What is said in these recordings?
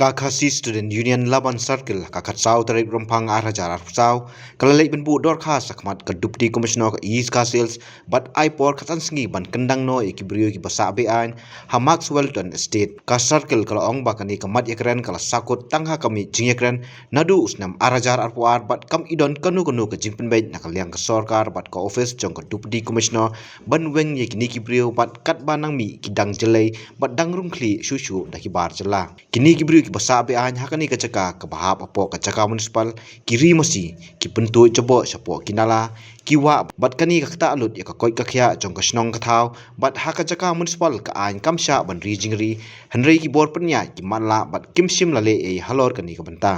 Kakasi Student Union Laban Circle kakat sau tarik rompang arajar arfsau kalalek benbu dor khas sakmat ke Deputy Commissioner ke East Castles but aipor katan sengi ban kendang no ikibrio ki basa bean ha Maxwellton Estate ka circle kala ong bakani kamat yakren kala sakut tangha kami jingyakren nadu usnam arajar arpuar bat kam idon kanu ke jimpen bait nakaliang ke sorkar bat ka office jong ke Deputy Commissioner ban weng yakini kibrio bat kat banang mi kidang jelai bat dangrung kli susu daki bar jela kini kibrio ki basa bean hakani kacaka ke bahap apo kacaka municipal kiri masi ki pentu cobo sapo kinala kiwa bat kani kakta alut ya kakoi kakya jong kasnong kathau bat hakacaka municipal ka ain kamsha ban rijingri henrei ki bor penya ki manla bat kimsim lale e halor kani ka banta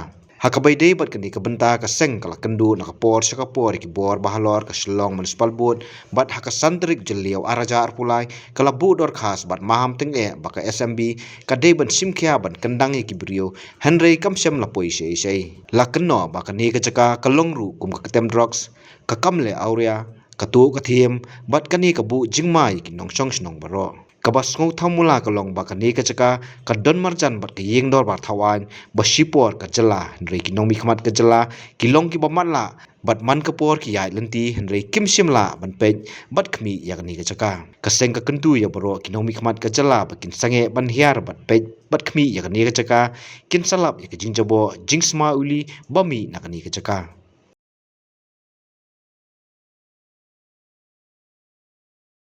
hakabai dei bat kani ka banta ka seng kala kendu nakapor sakapor ki bor bahalor ka Shillong municipal board bat hakasantrik jeliau arajar pulai kala budor khas bat maham teng e baka SMB ka dei ban simkhya ban kendang ki brio henrei kamsem lapoi sei la kenno baka ni ka jaka kalongru kum ka tem drugs ka kamle aurea ka tu ka thiem bat kani ka bu jingmai ki nongsong snong baro kabas ngau thamula kalong bakani ka chaka ka don marjan bat ka yeng dor bar thawan basipor ka jela rei ki nongmi khmat ka jela kilong ki bamatla bat man ka por ki yai lenti rei kim simla ban pe bat khmi yakni ka chaka ka seng ka kentu ya baro ki nongmi khmat ka jela bakin sange ban hiar bat pe bat khmi yakni ka chaka kin salap ya ka jingjabo jingsma uli bami nakani ka chaka